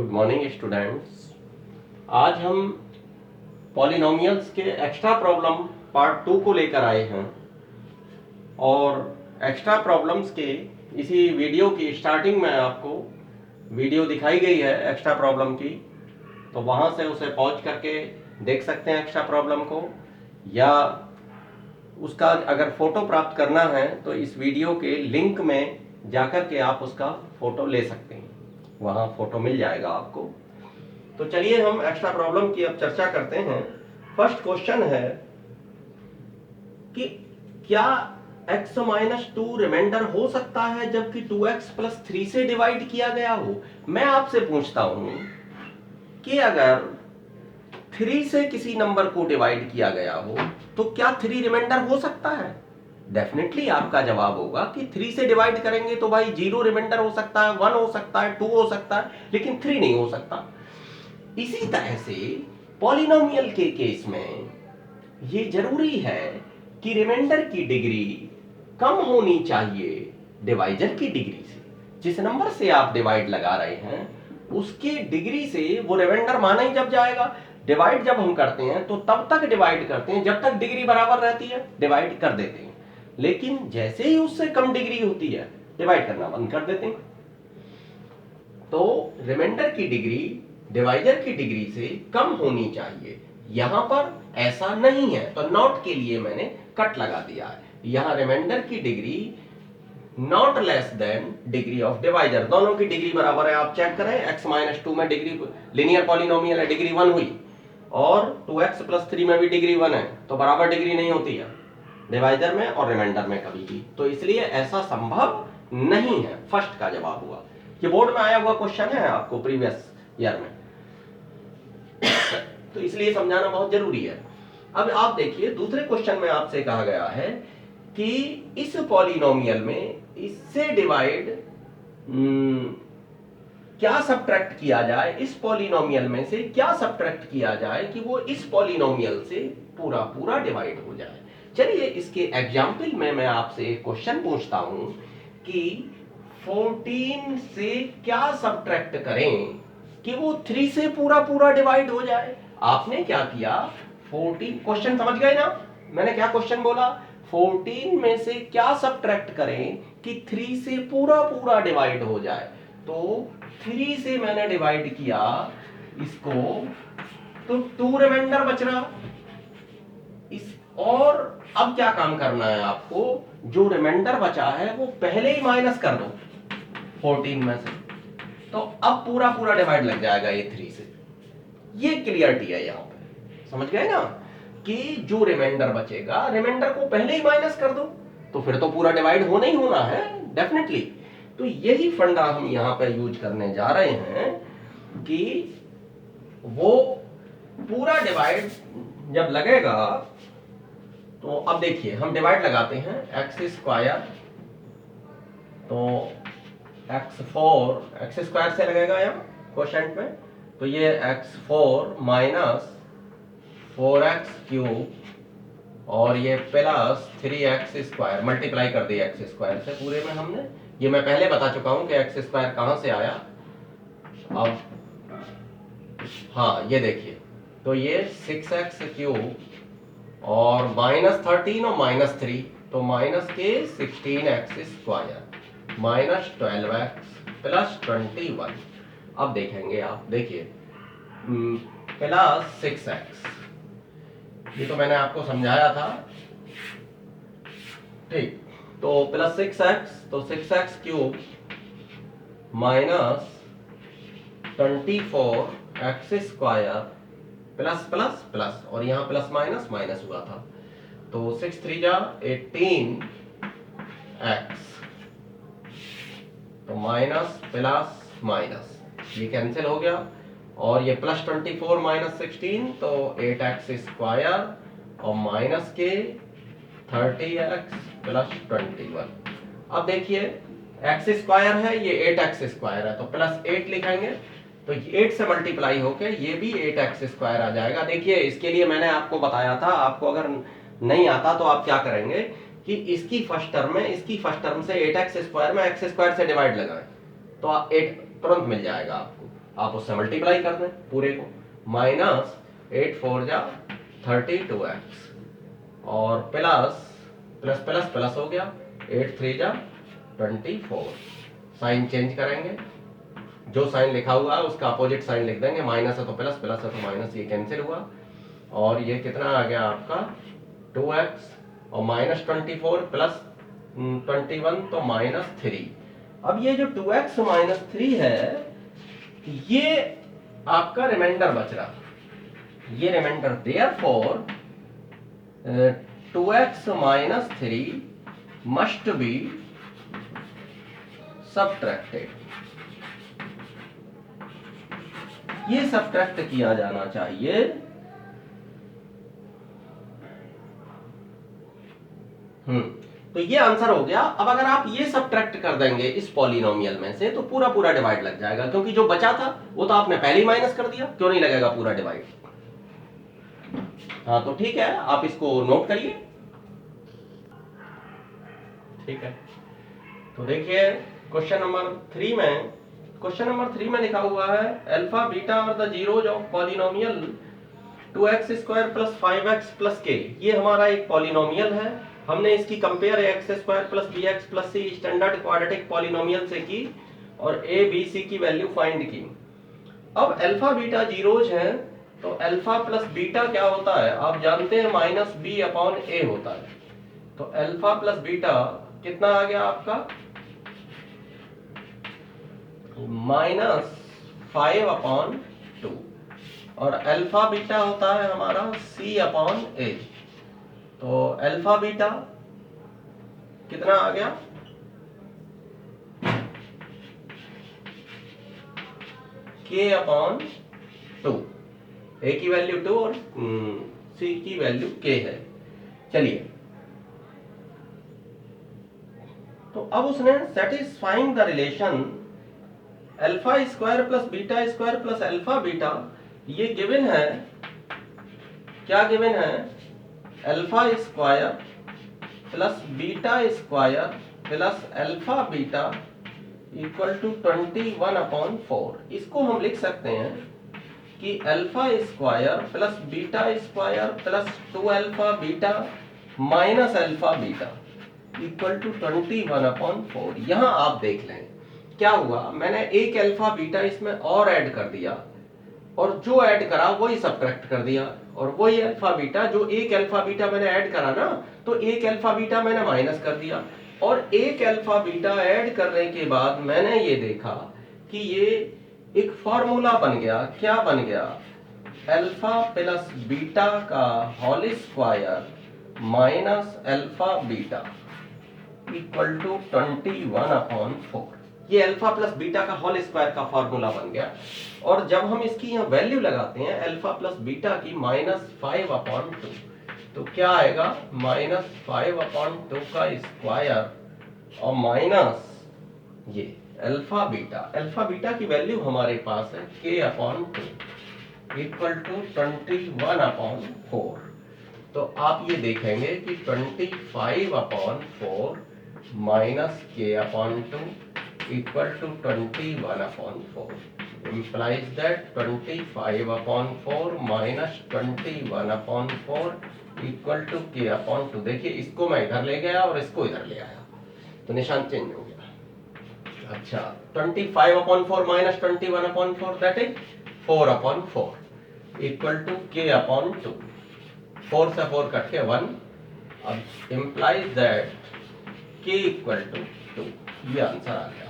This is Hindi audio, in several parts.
Good morning students. आज हम पॉलिनोमियल्स के एक्स्ट्रा प्रॉब्लम पार्ट 2 को लेकर आए हैं और एक्स्ट्रा प्रॉब्लम्स के इसी वीडियो की स्टार्टिंग में आपको वीडियो दिखाई गई है एक्स्ट्रा प्रॉब्लम की, तो वहाँ से उसे पॉज करके देख सकते हैं एक्स्ट्रा प्रॉब्लम को, या उसका अगर फ़ोटो प्राप्त करना है तो इस वीडियो के लिंक में जाकर के आप उसका फ़ोटो ले सकते हैं, वहाँ फ़ोटो मिल जाएगा आपको। तो चलिए हम एक्स्ट्रा प्रॉब्लम की अब चर्चा करते हैं। फर्स्ट क्वेश्चन है कि क्या x माइनस 2 रिमाइंडर हो सकता है जबकि 2x प्लस 3 से डिवाइड किया गया हो। मैं आपसे पूछता हूं कि अगर 3 से किसी नंबर को डिवाइड किया गया हो तो क्या 3 रिमाइंडर हो सकता है? डेफिनेटली आपका जवाब होगा कि 3 से डिवाइड करेंगे तो भाई 0 रिमाइंडर हो सकता है, 1 हो सकता है, 2 हो सकता है, लेकिन 3 नहीं हो सकता। इसी तरह से पॉलिनोमियल के केस में ये जरूरी है कि रिमाइंडर की डिग्री कम होनी चाहिए डिवाइजर की डिग्री से। जिस नंबर से आप डिवाइड लगा रहे हैं उसके डिग्री से वो रिमाइंडर माना ही जब जाएगा। डिवाइड जब हम करते हैं तो तब तक डिवाइड करते हैं जब तक डिग्री बराबर रहती है, डिवाइड कर देते हैं, लेकिन जैसे ही उससे कम डिग्री होती है डिवाइड करना बंद कर देते हैं। तो रिमाइंडर की डिग्री डिवाइजर की डिग्री से कम होनी चाहिए। यहां पर ऐसा नहीं है तो नॉट के लिए मैंने कट लगा दिया है। यहां रिमाइंडर की degree not less than degree of divisor, दोनों की डिग्री बराबर है। आप चेक करें, x माइनस 2 में डिग्री लिनियर पॉलिनोमियल है, डिग्री 1 हुई, और 2x प्लस 3 में भी डिग्री 1 है, तो बराबर डिग्री नहीं होती है डिवाइजर में और रिमाइंडर में कभी भी। तो इसलिए ऐसा संभव नहीं है। फर्स्ट का जवाब हुआ। ये बोर्ड में आया हुआ क्वेश्चन है आपको प्रीवियस ईयर में, तो इसलिए समझाना बहुत जरूरी है। अब आप देखिए दूसरे क्वेश्चन में आपसे कहा गया है कि इस पॉलिनोमियल में इससे डिवाइड क्या सब्ट्रैक्ट किया जाए, इस पॉलिनोमियल में से क्या सब्ट्रैक्ट किया जाए कि वो इस पॉलिनोमियल से पूरा पूरा डिवाइड हो जाए। चलिए इसके एग्जाम्पल में मैं आपसे एक क्वेश्चन पूछता हूं कि 14 से क्या सब्ट्रैक्ट करें कि वो 3 से पूरा पूरा डिवाइड हो जाए। आपने क्या किया, 14, क्वेश्चन समझ गए ना मैंने क्या क्वेश्चन बोला, 14 में से क्या सब्ट्रैक्ट करें कि 3 से पूरा पूरा डिवाइड हो जाए। तो 3 से मैंने डिवाइड किया इसको, तो 2 रिमाइंडर बच रहा इस, और अब क्या काम करना है आपको, जो रिमाइंडर बचा है वो पहले ही माइनस कर दो 14 में से, तो अब पूरा पूरा डिवाइड लग जाएगा ये 3 से। ये क्लियरिटी है यहां पे, समझ गए ना कि जो रिमाइंडर बचेगा रिमाइंडर को पहले ही माइनस कर दो, तो फिर तो पूरा डिवाइड होना ही होना है डेफिनेटली। तो यही फंडा हम यहां पे यूज करने जा रहे हैं कि वो पूरा डिवाइड जब लगेगा, तो अब देखिए हम डिवाइड लगाते हैं एक्स स्क्वायर, तो एक्स स्क्वायर से लगेगा यहाँ क्वोशेंट में, तो ये x4 माइनस 4x क्यूब और ये प्लस 3x स्क्वायर, मल्टीप्लाई कर दिया एक्स स्क्वायर से पूरे में हमने। ये मैं पहले बता चुका हूं कि एक्स स्क्वायर कहां से आया। अब हाँ ये देखिए, तो ये 6x क्यूब और माइनस 13 और माइनस 3, तो माइनस के 16x square minus 12x plus 21। अब देखेंगे आप, देखिए प्लस 6x, ये तो मैंने आपको समझाया था, ठीक, तो प्लस 6x, तो 6x cube minus 24x square plus plus plus, और यहां प्लस माइनस माइनस हुआ था, तो 6 3 जा 18x, तो माइनस प्लस माइनस ये कैंसिल हो गया, और ये प्लस 24 माइनस 16, तो 8x स्क्वायर और माइनस के 30x प्लस 21। अब देखिए x स्क्वायर है, ये 8x स्क्वायर है, तो प्लस 8 लिखेंगे, तो 8 से मल्टीप्लाई होके ये भी 8x स्क्वायर आ जाएगा। देखिए इसके लिए मैंने आपको बताया था, आपको अगर नहीं आता तो आप क्या करेंगे कि इसकी फर्स्ट टर्म में, इसकी फर्स्ट टर्म से 8x स्क्वायर में x स्क्वायर से डिवाइड लगाएं, तो 8 तुरंत मिल जाएगा आपको। आप उससे मल्टीप्लाई कर दें पूरे को, माइनस 8 4 जा 32x और प्लस प्लस प्लस प्लस हो गया 8 3 जा 24। साइन चेंज करेंगे, जो साइन लिखा हुआ है उसका अपोजिट साइन लिख देंगे, माइनस है तो प्लस, प्लस है तो माइनस, ये कैंसिल हुआ और ये कितना आ गया आपका 2x और माइनस 24 प्लस 21 तो माइनस 3। अब ये जो 2x माइनस 3 है ये आपका रिमाइंडर बच रहा, ये reminder, therefore 2x minus 3 must be subtracted, ये सबट्रैक्ट किया जाना चाहिए। तो ये आंसर हो गया। अब अगर आप ये सबट्रैक्ट कर देंगे इस पॉलिनोमियल में से तो पूरा पूरा डिवाइड लग जाएगा, क्योंकि जो बचा था वो तो आपने पहले ही माइनस कर दिया, क्यों नहीं लगेगा पूरा डिवाइड। हाँ तो ठीक है, आप इसको नोट करिए। ठीक है, तो देखिए क्वेश्चन नंबर 3 में लिखा हुआ है अल्फा बीटा और the zeros of polynomial 2x square plus 5x plus k। ये हमारा एक पॉलिनोमियल है, हमने इसकी compare x square plus b x plus c standard quadratic polynomial से की और ए बी सी की वैल्यू फाइंड की। अब अल्फा बीटा जीरोज हैं तो अल्फा प्लस बीटा क्या होता है आप जानते हैं, माइनस बी अपॉन ए होता है। तो अल्फा प्लस बीटा कितना आ गया आपका, -5/2 और अल्फा बीटा होता है हमारा c/a। तो अल्फा बीटा कितना आ गया, k/2, a की वैल्यू 2 और c की वैल्यू k है। चलिए, तो अब उसने satisfying the relation alpha square plus beta square plus alpha beta, ये गिवन है, क्या गिवन है, alpha square plus beta square plus alpha beta equal to 21/4। इसको हम लिख सकते हैं कि alpha square plus beta square plus 2 alpha beta minus alpha beta equal to 21/4। यहां आप देख लें क्या हुआ, मैंने एक अल्फा बीटा इसमें और ऐड कर दिया और जो ऐड करा वही सबट्रैक्ट कर दिया, और वही अल्फा बीटा, जो एक अल्फा बीटा मैंने ऐड करा ना, तो एक अल्फा बीटा मैंने माइनस कर दिया और एक अल्फा बीटा ऐड करने के बाद मैंने ये देखा कि ये एक फॉर्मूला बन गया। क्या बन गया, अल्फा प्लस बीटा का whole square minus alpha beta equal to 21/4। ये अल्फा प्लस बीटा का होल स्क्वायर का फॉर्मूला बन गया। और जब हम इसकी यहाँ वैल्यू लगाते हैं अल्फा प्लस बीटा की -5/2, तो क्या आएगा, -5/2 का स्क्वायर और माइनस ये अल्फा बीटा की वैल्यू हमारे पास है k/2 इक्वल टू 21/4। तो आप ये देखेंगे कि 25/4 minus k/2 equal to 21/4 implies that 25/4 minus 21/4 equal to k/2। देखिए इसको मैं इधर ले गया और इसको इधर ले आया तो निशान चेंज हो गया। अच्छा, 25/4 minus 21/4 that is 4/4 equal to k/2। 4 से 4 कट के 1। अब implies that k equal to 2। ये आंसर आ गया।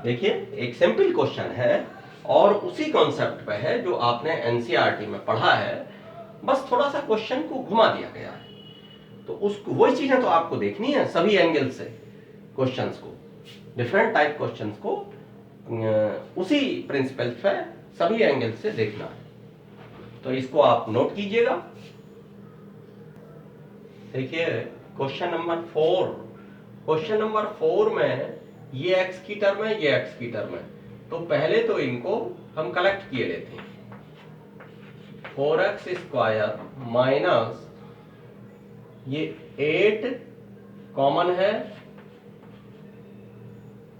देखिए एक सिंपल क्वेश्चन है और उसी कॉन्सेप्ट पे है जो आपने एनसीईआरटी में पढ़ा है, बस थोड़ा सा क्वेश्चन को घुमा दिया गया है। तो उसको वही चीजें तो आपको देखनी है, सभी एंगल से क्वेश्चंस को, डिफरेंट टाइप क्वेश्चंस को उसी प्रिंसिपल पे सभी एंगल से देखना है। तो इसको आप नोट कीजिएगा। देखिए क्वेश्चन नंबर 4 में ये x की टर्म है, ये x की टर्म है, तो पहले तो इनको हम कलेक्ट किए लेते हैं। 4x स्क्वायर माइनस ये 8 कॉमन है,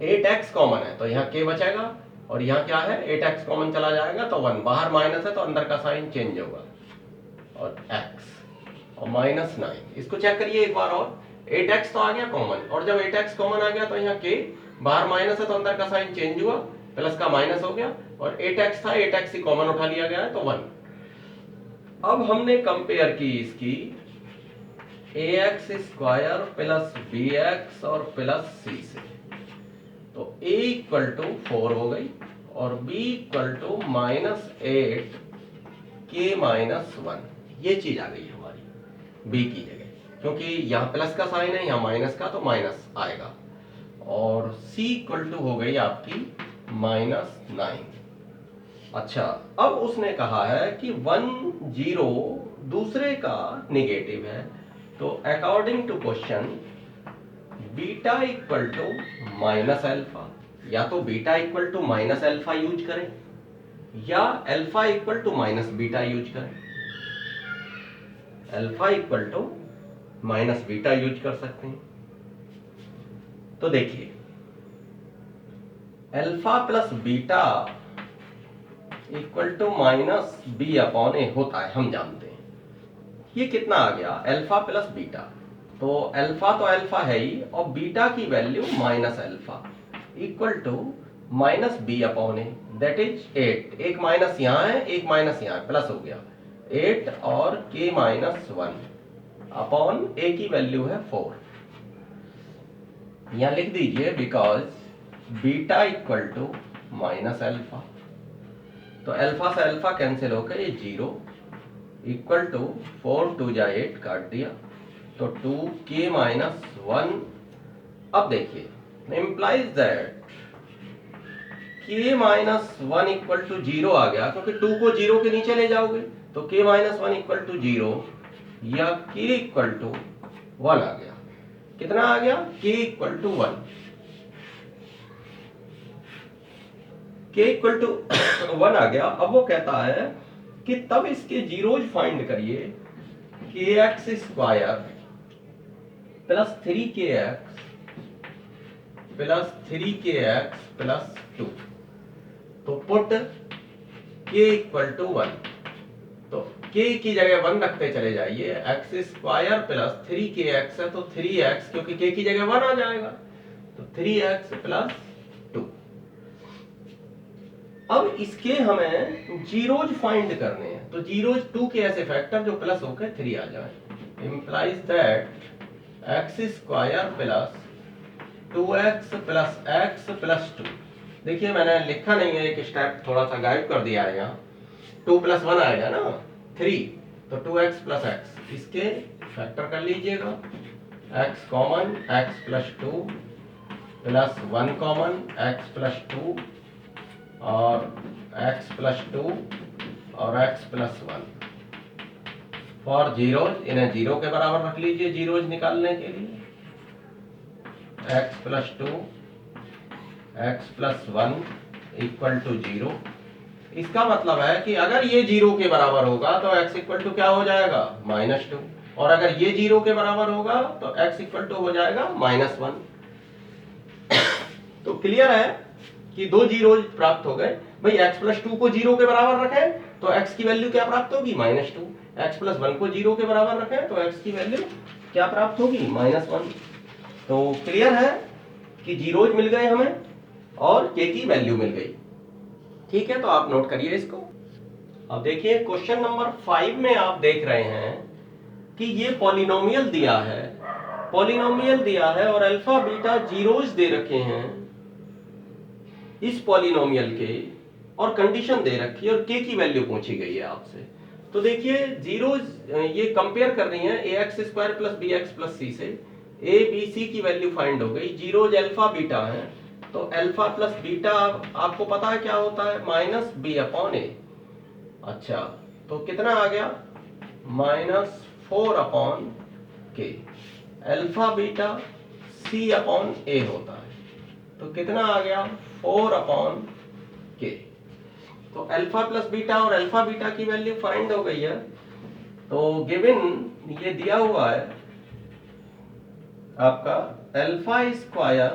8x कॉमन है तो यहाँ k बचेगा और यहाँ क्या है 8x कॉमन चला जाएगा तो 1, बाहर माइनस है तो अंदर का साइन चेंज होगा और x और -9। इसको चेक करिए एक बार और, 8x तो आ गया कॉमन और जब 8x कॉमन आ गया तो यहाँ k बाहर माइनस है तो अंदर का साइन चेंज हुआ, प्लस का माइनस हो गया और 8x था 8x ही कॉमन उठा लिया गया है तो 1। अब हमने कंपेयर की इसकी ax स्क्वायर प्लस bx और प्लस c से, तो a इक्वल टू 4 हो गई और b इक्वल टू -8 k -1, ये चीज आ गई हमारी b की जगह, क्योंकि यहाँ प्लस का साइन है यहाँ माइनस का तो माइनस आएगा और c इक्वल टू हो गई आपकी -9। अच्छा, अब उसने कहा है कि 1 0 दूसरे का निगेटिव है, तो according to question beta equal to minus alpha, या तो beta equal to minus alpha use करें या alpha equal to minus beta use करें। Alpha equal to minus beta use कर सकते हैं। तो देखिए alpha plus beta equal to minus b upon a होता है, हम जानते हैं। ये कितना आ गया अल्फा प्लस बीटा, तो अल्फा है ही और बीटा की value minus alpha equal to minus b upon a, that is 8। एक माइनस यहाँ है एक माइनस यहाँ है, प्लस हो गया 8 और k -1 अपॉन ए की वैल्यू है 4। यहाँ लिख दीजिए because beta equal to minus alpha, तो अल्फा से अल्फा कैंसिल होकर ये 0 इक्वल टू 4 2 जा 8 काट दिया तो 2k -1। अब देखिए implies that k -1 equal to 0 आ गया, क्योंकि 2 को 0 के नीचे ले जाओगे तो k -1 इक्वल टू 0 या k इक्वल टू 1 आ गया। कितना आ गया k equal to 1, k equal to 1 आ गया। अब वो कहता है कि तब इसके जीरोज फाइंड करिए, kx square plus 3kx plus 3kx plus 2, तो पुट k इक्वल टू 1, तो k की जगह 1 रखते चले जाइए, x स्क्वायर प्लस 3kx है तो 3x, क्योंकि k की जगह 1 आ जाएगा तो 3x प्लस 2। अब इसके हमें जीरोज फाइंड करने हैं, तो जीरोज 2 के ऐसे फैक्टर जो प्लस होकर 3 आ जाए, implies that x square plus 2x plus x plus 2। देखिए मैंने लिखा नहीं है, एक स्टेप थोड़ा सा गायब कर दिया है, यहाँ 2 + 1 आएगा ना 3, तो 2x प्लस x, इसके फैक्टर कर लीजिएगा, x common x plus 2 plus 1 common x plus 2 और x प्लस 2 और x प्लस 1 फॉर जीरोज, इन्हें जीरो के बराबर रख लीजिए जीरोज निकालने के लिए, x plus 2 x plus 1 equal to 0। इसका मतलब है कि अगर ये 0 के बराबर होगा तो x इक्वल टू क्या हो जाएगा -2, और अगर ये 0 के बराबर होगा तो x इक्वल टू हो जाएगा -1। तो क्लियर है कि दो जीरो प्राप्त हो गए। भाई x प्लस 2 को 0 के बराबर रखें तो x की वैल्यू क्या प्राप्त होगी -2, x प्लस 1 को 0 के बराबर रखें तो x की वैल्यू क्या प्राप्त होगी -1। तो क्लियर है कि जीरोज मिल गए हमें और k की वैल्यू मिल गई। ठीक है, तो आप नोट करिए इसको। अब देखिए क्वेश्चन नंबर 5 में आप देख रहे हैं कि ये पॉलिनोमियल दिया है, पॉलिनोमियल दिया है और अल्फा बीटा जीरोज दे रखे हैं इस पॉलिनोमियल के, और कंडीशन दे रखी है और k की वैल्यू पूछी गई है आपसे। तो देखिए जीरोज ये कंपेयर कर रही हैं ax square plus bx plus c से, a b c की वैल्यू फाइंड हो गई, जीरोज अल्फा बीटा है, तो अल्फा प्लस बीटा आपको पता है क्या होता है -b अपॉन a। अच्छा, तो कितना आ गया -4 upon k, alpha beta c upon a होता है, तो कितना आ गया 4 अपॉन k। तो अल्फा प्लस बीटा और अल्फा बीटा की वैल्यू फाइंड हो गई है। तो गिवन ये दिया हुआ है आपका alpha square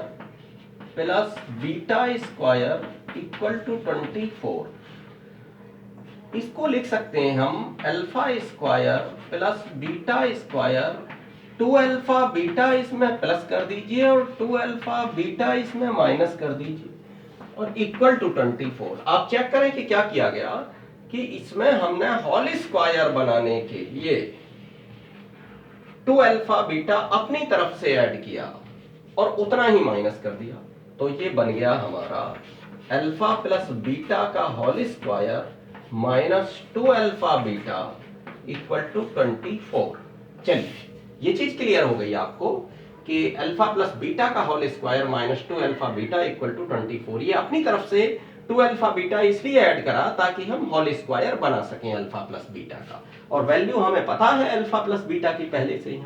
plus beta square equal to 24। इसको लिख सकते हैं हम alpha square plus beta square, 2 alpha beta इसमें प्लस कर दीजिए और 2 अल्फा बीटा इसमें माइनस कर दीजिए और इक्वल टू 24। आप चेक करें कि क्या किया गया कि इसमें हमने होल स्क्वायर बनाने के लिए 2 अल्फा बीटा अपनी तरफ से ऐड किया और उतना ही माइनस कर दिया, तो ये बन गया हमारा अल्फा प्लस बीटा का whole square minus 2 alpha beta equal to 24। चलिए ये चीज क्लियर हो गई आपको कि अल्फा प्लस बीटा का whole square minus 2 alpha beta equal to 24। ये अपनी तरफ से 2 अल्फा बीटा इसलिए ऐड करा ताकि हम होल स्क्वायर बना सकें अल्फा प्लस बीटा का, और वैल्यू हमें पता है अल्फा प्लस बीटा की पहले से ही।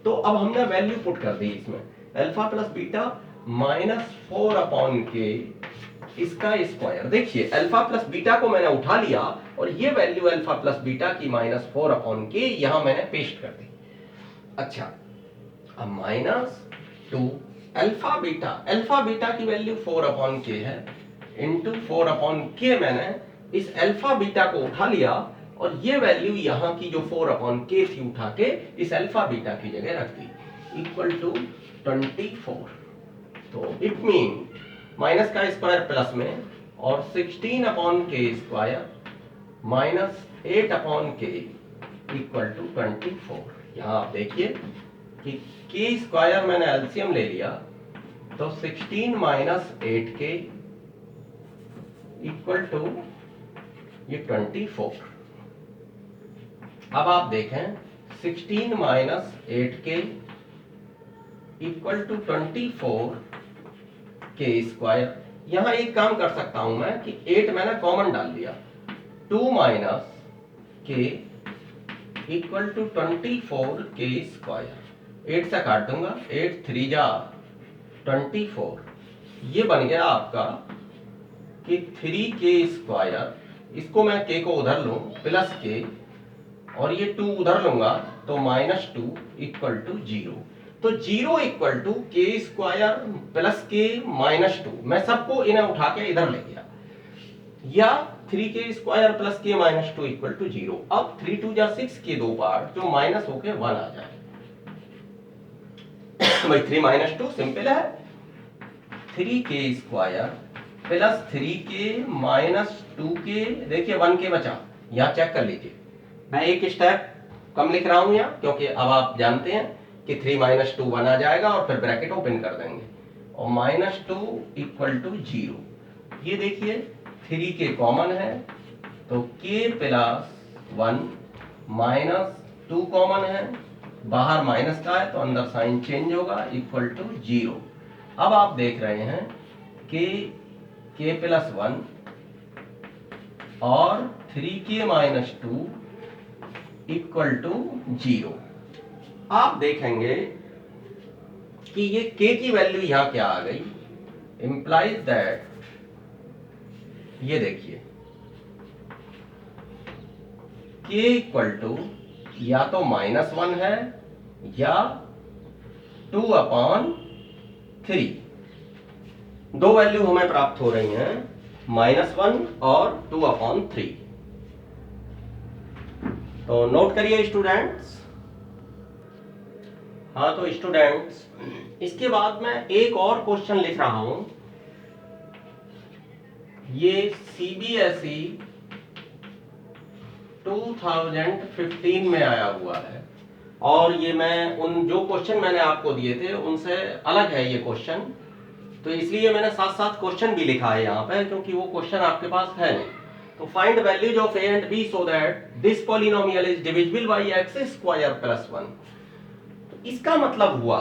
तो अब हमने वैल्यू पुट कर दी इसमें, alpha plus beta minus 4 upon के इसका स्क्वायर। देखिए अल्फा प्लस बीटा को मैंने उठा लिया और ये वैल्यू अल्फा प्लस बीटा की माइनस 4 अपॉन के यहां मैंने पेस्ट कर दी। अच्छा, अब माइनस 2 अल्फा बीटा की वैल्यू 4 अपॉन के है, इंटू 4 अपॉन के मैंने इस अल्फा बीटा को उठा लिया और ये वैल्यू यहां की जो 4 अपॉन के थी उठा के इस अल्फा बीटा की जगह रख दी इक्वल टू 24। तो इट मीन माइनस का स्क्वायर प्लस में और 16 अपॉन के स्क्वायर माइनस 8 अपॉन के इक्वल टू 24। यहां आप देखिए कि के स्क्वायर मैंने एलसीएम ले लिया तो 16 माइनस 8 के इक्वल टू ये 24। अब आप देखें 16 माइनस 8 के इक्वल टू 24 के स्क्वायर। यहां एक काम कर सकता हूं मैं कि 8 मैंने कॉमन डाल दिया, 2 माइनस के इक्वल टू 24 के स्क्वायर, 8 से काट दूंगा, 8 3 जा 24। ये बन गया आपका कि 3 के स्क्वायर, इसको मैं के को उधर लूं प्लस के और ये 2 उधर लूंगा तो माइनस 2 इक्वल टू 0। तो 0 इक्वल टू के स्क्वायर प्लस के माइनस 2, मैं सबको इन्हें उठा के इधर ले गया, या 3 के स्क्वायर प्लस के माइनस 2 इक्वल टू 0। अब 3 2 जा 6 के दो पार्ट जो माइनस होके 1 आ जाए। भाई 3 माइनस 2 सिंपल है, 3 के स्क्वायर प्लस 3 के माइनस 2 के, देखिए 1 के बचा, यहां चेक कर लीजिए। मैं एक स्टेप कम लिख रहा हूं यहाँ क्योंकि अब आप जानते हैं कि 3 माइनस 2 1 आ जाएगा और फिर ब्रैकेट ओपन कर देंगे और माइनस 2 इक्वल टू 0। ये देखिए 3 के कॉमन है तो k प्लस 1 माइनस 2 कॉमन है, बाहर माइनस का है तो अंदर साइन चेंज होगा इक्वल टू 0। अब आप देख रहे हैं कि k प्लस 1 और 3k माइनस 2 इक्वल टू 0। आप देखेंगे कि ये k की वैल्यू यहां क्या आ गई, इंप्लाइज दैट, ये देखिए k इक्वल टू या तो -1 है या 2 अपॉन 3। दो वैल्यू हमें प्राप्त हो रही हैं, -1 और 2 अपॉन 3। तो नोट करिए स्टूडेंट्स। हाँ तो स्टूडेंट्स इसके बाद मैं एक और क्वेश्चन लिख रहा हूं, ये सीबीएसई 2015 में आया हुआ है और ये मैं उन जो क्वेश्चन मैंने आपको दिए थे उनसे अलग है ये क्वेश्चन, तो इसलिए मैंने साथ साथ क्वेश्चन भी लिखा है यहाँ पे क्योंकि वो क्वेश्चन आपके पास है नहीं। तो find values of a and b so that this polynomial is divisible by x square plus 1। तो इसका मतलब हुआ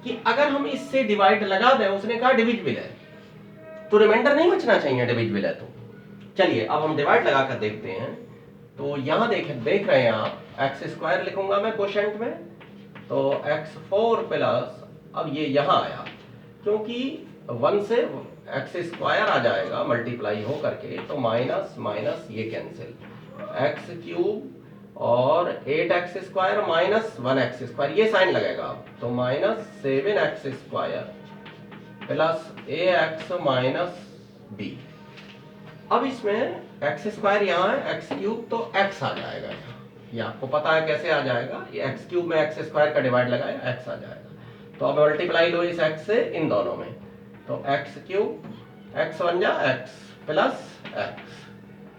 कि अगर हम इससे डिवाइड लगा दें, उसने कहा डिविजिबल है तो रिमाइंडर नहीं बचना चाहिए, डिविजिबल है तो। चलिए अब हम डिवाइड लगा कर देखते हैं। तो यहां देख रहे हैं आप, एक्स स्क्वायर लिखूंगा मैं क्वोशंट में, तो x4 प्लस, अब ये यहां आया क्योंकि 1 से एक्स स्क्वायर आ जाएगा मल्टीप्लाई हो करके, तो माइनस माइनस ये कैंसिल, एक्स क्यूब और 8x square minus 1x square, ये साइन लगेगा तो minus 7x square plus ax minus b. अब इसमें एक्स स्क्वायर यहाँ है, एक्स क्यूब, तो एक्स आ जाएगा यहाँ। ये आपको पता है कैसे आ जाएगा, ये एक्स क्यूब में एक्स स्क्वायर का डिवाइड लगाया, एक्स आ जाएगा। तो अब मल्टीप्लाई लो इस एक्स से इन दोनों में, तो एक्स क्यूब, एक्स बन जा एक्स प्लस एक्स,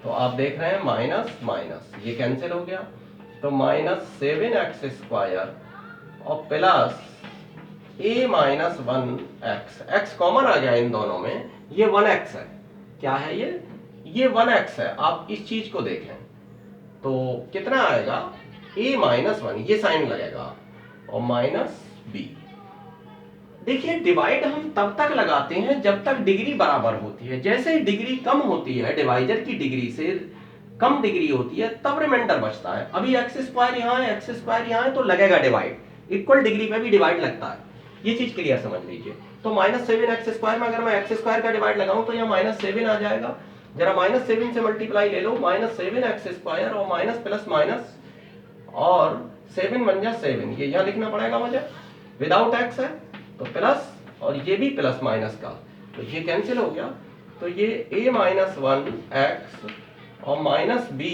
तो आप देख रहे हैं माइनस माइनस ये कैंसिल हो गया, तो माइनस 7x स्क्वायर और plus a minus 1x, x common आ गया इन दोनों में, ये 1x है। क्या है ये 1x है। आप इस चीज को देखें तो कितना आएगा, a माइनस 1, ये साइन लगेगा, और माइनस b। देखिए डिवाइड हम तब तक लगाते हैं जब तक डिग्री बराबर होती है। जैसे ही डिग्री कम होती है, डिवाइजर की डिग्री से कम डिग्री होती है, तब रिमाइंडर बचता है। अभी एक्स स्क्वायर यहाँ है, एक्स स्क्वायर यहाँ है, तो लगेगा डिवाइड, इक्वल डिग्री पे भी डिवाइड लगता है। ये चीज क्लियर समझ लीजिए। तो माइनस 7x स्क्वायर में अगर मैं एक्स स्क्वायर का डिवाइड लगाऊं तो यहाँ माइनस 7 आ जाएगा। जरा माइनस 7 से मल्टीप्लाई ले लो, माइनस 7x स्क्वायर और माइनस प्लस माइनस, और 7 बन जा 7, ये यहाँ लिखना पड़ेगा मुझे, विदाउट एक्स है तो प्लस, और ये भी प्लस माइनस का, तो ये कैंसिल हो गया। तो ये a माइनस 1x और माइनस b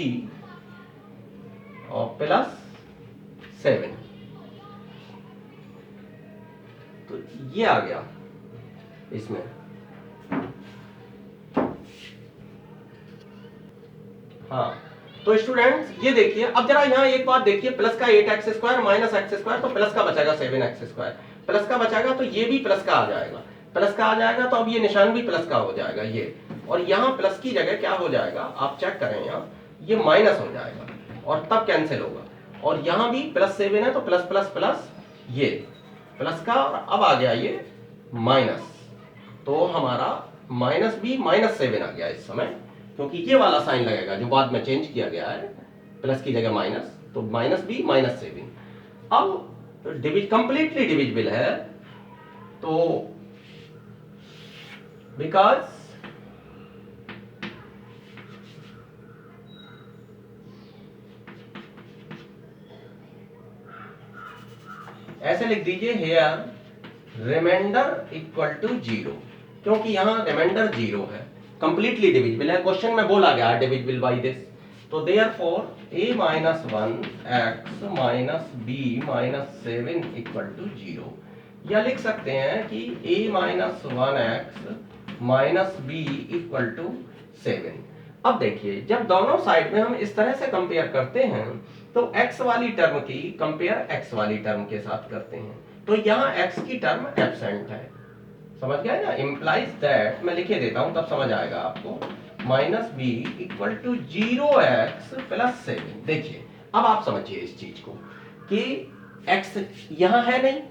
और प्लस 7, तो ये आ गया इसमें। हाँ तो स्टूडेंट्स ये देखिए, अब जरा यहाँ एक बात देखिए, प्लस का 8x square minus x square, तो प्लस का बचेगा 7x स्क्वायर, प्लस का बचेगा तो ये भी प्लस का आ जाएगा, प्लस का आ जाएगा तो अब ये निशान भी प्लस का हो जाएगा ये, और यहाँ प्लस की जगह क्या हो जाएगा आप चेक करें, यहाँ ये माइनस हो जाएगा और तब कैंसिल होगा, और यहाँ भी प्लस 7 है तो प्लस प्लस प्लस ये प्लस का, और अब आ गया ये माइनस, तो हमारा माइनस भी माइनस 7 आ गया इस समय, क्योंकि ये वाला साइन लगेगा जो बाद में चेंज किया गया है, प्लस की जगह माइनस, तो माइनस भी माइनस 7। अब कंप्लीटली डिविजिबल है, तो बिकॉज ऐसे लिख दीजिए हेयर रिमाइंडर इक्वल टू 0, क्योंकि यहां रिमाइंडर 0 है, कंप्लीटली डिविजिबल है, क्वेश्चन में बोला गया डिविजिबल बाय दिस, तो therefore a minus 1x minus b minus 7 equal to 0, या लिख सकते हैं कि a minus 1x minus b equal to 7। अब देखिए जब दोनों साइड में हम इस तरह से कंपेयर करते हैं तो x वाली टर्म की कंपेयर x वाली टर्म के साथ करते हैं, तो यहाँ x की टर्म एब्सेंट है, समझ गए ना, इंप्लाइज दैट, मैं लिखे देता हूं तब समझ आएगा आपको, minus b equal to 0x plus 7। देखिए अब आप समझिए इस चीज को कि x यहां है नहीं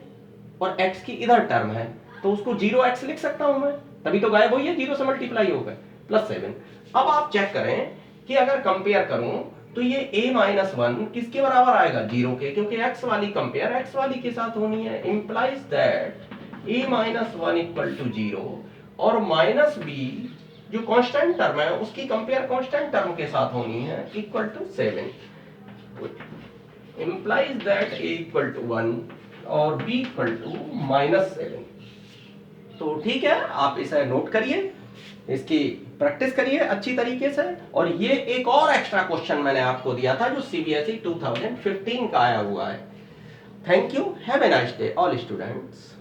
और x की इधर टर्म है, तो उसको 0x लिख सकता हूं मैं, तभी तो गायब हुई है, 0 से मल्टीप्लाई हो गए प्लस 7। अब आप चेक करें कि अगर कंपेयर करूं तो ये a माइनस 1 किसके बराबर आएगा, 0 के, क्योंकि x वाली कंपेयर x वाली के साथ होनी है, implies that a minus 1 equal to 0, और माइनस b जो कांस्टेंट टर्म है उसकी कंपेयर कांस्टेंट टर्म के साथ होनी है, equal to 7, implies that a equal to 1 और b इक्वल टू माइनस 7। तो ठीक है, आप इसे नोट करिए, इसकी प्रैक्टिस करिए अच्छी तरीके से। और ये एक और एक्स्ट्रा क्वेश्चन मैंने आपको दिया था जो सीबीएसई 2015 का आया हुआ है। Thank you, have a nice day all students.